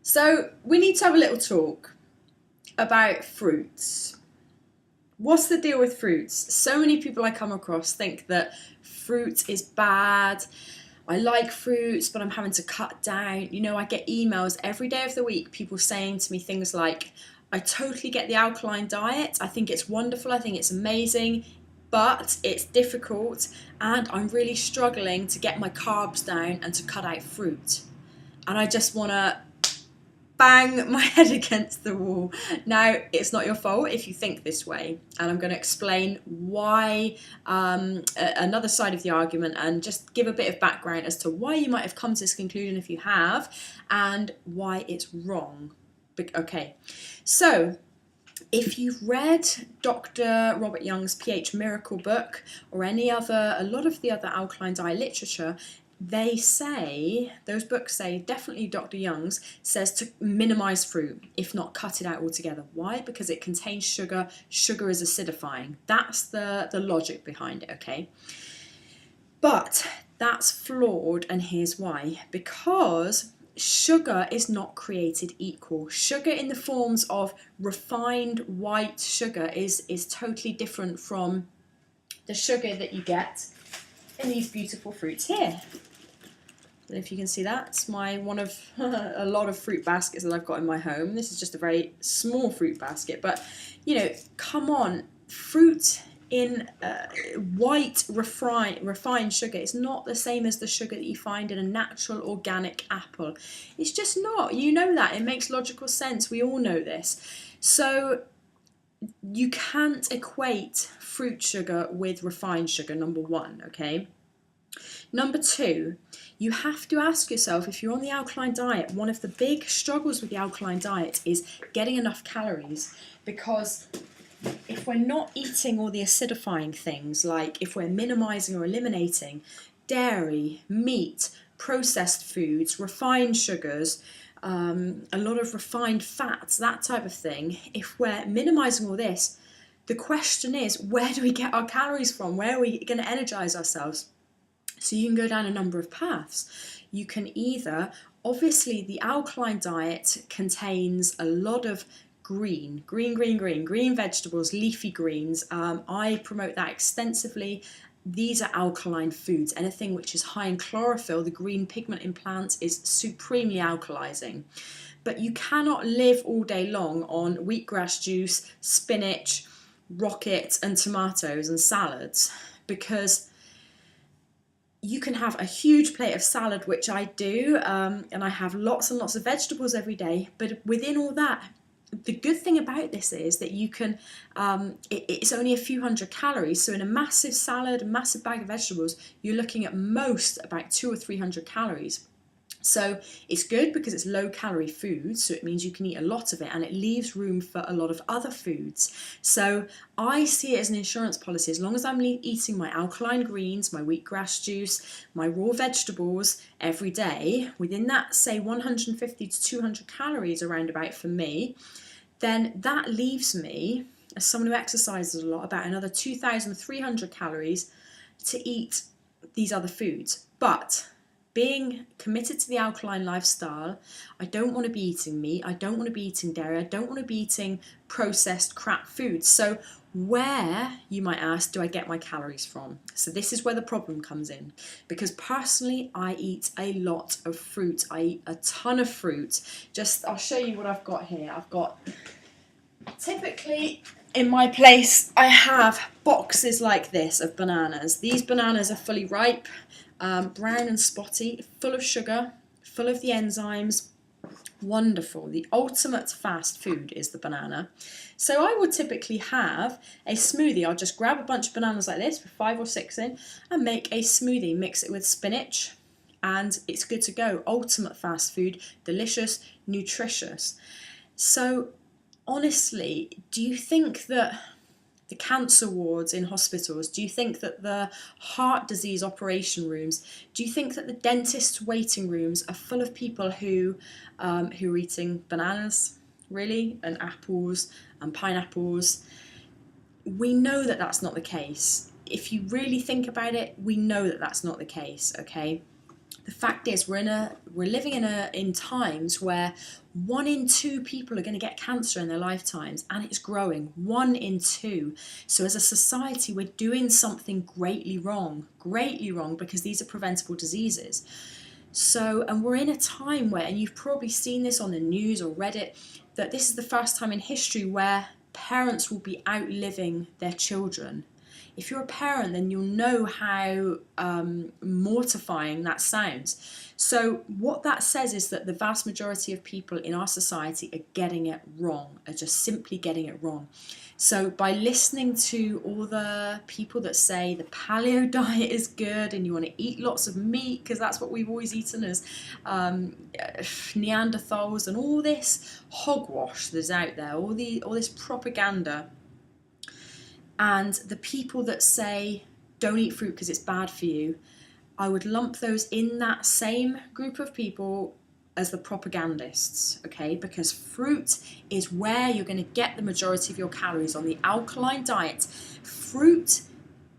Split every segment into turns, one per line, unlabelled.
So we need to have a little talk about fruits. What's the deal with fruits? So many people I come across think that fruit is bad. I like fruits, but I'm having to cut down. You know, I get emails every day of the week, people saying to me things like, I totally get the alkaline diet. I think it's wonderful. I think it's amazing, but it's difficult and I'm really struggling to get my carbs down and to cut out fruit. And I just want to bang my head against the wall. Now, it's not your fault if you think this way, and I'm going to explain why, another side of the argument, and just give a bit of background as to why you might have come to this conclusion if you have, and why it's wrong. Okay, so if you've read Dr. Robert Young's pH Miracle book or a lot of the other alkaline diet literature, those books say, definitely Dr. Young's says to minimize fruit, if not cut it out altogether. Why? Because it contains sugar. Sugar is acidifying. That's the logic behind it, okay? But that's flawed, and here's why. Because sugar is not created equal. Sugar in the forms of refined white sugar is totally different from the sugar that you get in these beautiful fruits here. And if you can see that, it's one of a lot of fruit baskets that I've got in my home. This is just a very small fruit basket, but you know, come on, fruit in white refined sugar is not the same as the sugar that you find in a natural organic apple. It's just not. You know that. It makes logical sense. We all know this. So you can't equate fruit sugar with refined sugar, number one, okay? Number two, you have to ask yourself, if you're on the alkaline diet, one of the big struggles with the alkaline diet is getting enough calories, because if we're not eating all the acidifying things, like if we're minimizing or eliminating dairy, meat, processed foods, refined sugars, a lot of refined fats, that type of thing, if we're minimizing all this, the question is, where do we get our calories from? Where are we going to energize ourselves? So you can go down a number of paths. You can either, obviously the alkaline diet contains a lot of green vegetables, leafy greens. I promote that extensively. These are alkaline foods. Anything which is high in chlorophyll, the green pigment in plants, is supremely alkalizing. But you cannot live all day long on wheatgrass juice, spinach, rocket and tomatoes and salads, because you can have a huge plate of salad, which I do, and I have lots and lots of vegetables every day, but within all that, the good thing about this is that you can, it's only a few hundred calories, so in a massive salad, a massive bag of vegetables, you're looking at most about 200 or 300 calories. So it's good because it's low calorie food, so it means you can eat a lot of it, and it leaves room for a lot of other foods. So I see it as an insurance policy. As long as I'm eating my alkaline greens, my wheatgrass juice, my raw vegetables every day, within that, say 150 to 200 calories around about for me, then that leaves me, as someone who exercises a lot, about another 2,300 calories to eat these other foods. But being committed to the alkaline lifestyle, I don't want to be eating meat, I don't want to be eating dairy, I don't want to be eating processed crap foods. So where, you might ask, do I get my calories from? So this is where the problem comes in, because personally I eat a lot of fruit. I eat a ton of fruit. I'll show you what I've got here. I've got, typically in my place, I have boxes like this of bananas. These bananas are fully ripe, brown and spotty, full of sugar, full of the enzymes. Wonderful. The ultimate fast food is the banana. So I would typically have a smoothie. I'll just grab a bunch of bananas like this with 5 or 6 in and make a smoothie, mix it with spinach, and it's good to go. Ultimate fast food, delicious, nutritious. So honestly, do you think that the cancer wards in hospitals, do you think that the heart disease operation rooms, do you think that the dentist waiting rooms are full of people who are eating bananas, really, and apples and pineapples? We know that that's not the case. If you really think about it, we know that that's not the case, okay? The fact is, we're living in times where 1 in 2 people are going to get cancer in their lifetimes, and it's growing. 1 in 2. So as a society, we're doing something greatly wrong, because these are preventable diseases. So, and we're in a time where, and you've probably seen this on the news or read it, that this is the first time in history where parents will be outliving their children. If you're a parent, then you'll know how mortifying that sounds. So what that says is that the vast majority of people in our society are getting it wrong, are just simply getting it wrong. So by listening to all the people that say the paleo diet is good and you want to eat lots of meat because that's what we've always eaten as Neanderthals, and all this hogwash that's out there, all this propaganda, and the people that say don't eat fruit because it's bad for you, I would lump those in that same group of people as the propagandists, okay? Because fruit is where you're going to get the majority of your calories on the alkaline diet. Fruit,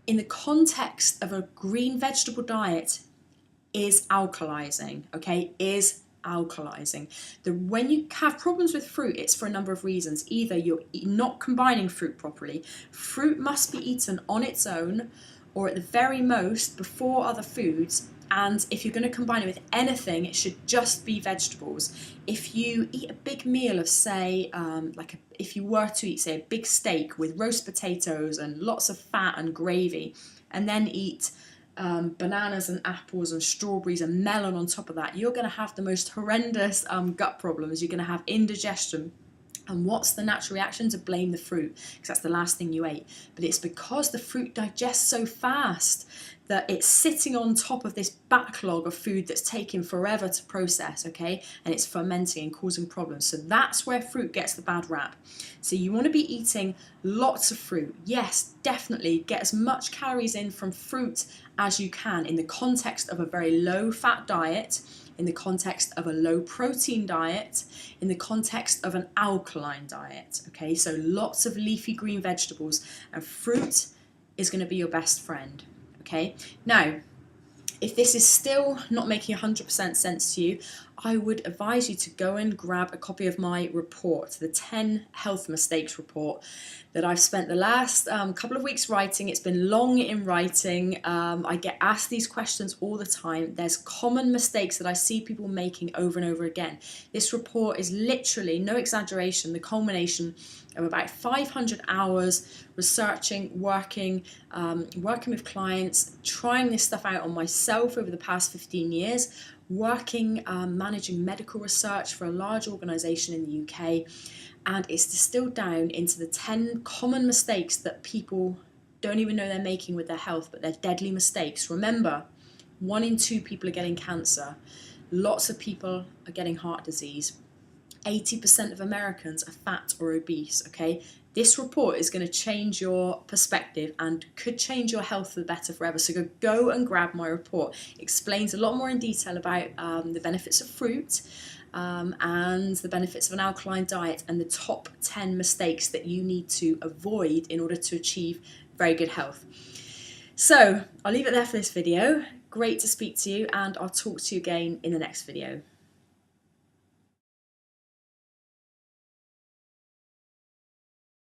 in the context of a green vegetable diet, is alkalizing, okay? Is alkalizing. When you have problems with fruit, it's for a number of reasons. Either you're not combining fruit properly. Fruit must be eaten on its own, or at the very most before other foods. And if you're going to combine it with anything, it should just be vegetables. If you eat a big meal of, say, if you were to eat, say, a big steak with roast potatoes and lots of fat and gravy, and then eat bananas and apples and strawberries and melon on top of that, you're going to have the most horrendous gut problems. You're going to have indigestion. And what's the natural reaction? To blame the fruit, because that's the last thing you ate. But it's because the fruit digests so fast that it's sitting on top of this backlog of food that's taken forever to process, okay? And it's fermenting and causing problems. So that's where fruit gets the bad rap. So you want to be eating lots of fruit. Yes, definitely get as much calories in from fruit as you can in the context of a very low-fat diet, in the context of a low-protein diet, in the context of an alkaline diet, okay? So lots of leafy green vegetables, and fruit is going to be your best friend, okay? Now, if this is still not making 100% sense to you, I would advise you to go and grab a copy of my report, the 10 Health Mistakes report that I've spent the last couple of weeks writing. It's been long in writing. I get asked these questions all the time. There's common mistakes that I see people making over and over again. This report is literally, no exaggeration, the culmination of about 500 hours researching, working with clients, trying this stuff out on myself over the past 15 years, working, managing medical research for a large organisation in the UK, and it's distilled down into the 10 common mistakes that people don't even know they're making with their health, but they're deadly mistakes. Remember, 1 in 2 people are getting cancer, lots of people are getting heart disease, 80% of Americans are fat or obese, okay? This report is going to change your perspective and could change your health for the better forever. So go and grab my report. It explains a lot more in detail about the benefits of fruit and the benefits of an alkaline diet and the top 10 mistakes that you need to avoid in order to achieve very good health. So I'll leave it there for this video. Great to speak to you, and I'll talk to you again in the next video.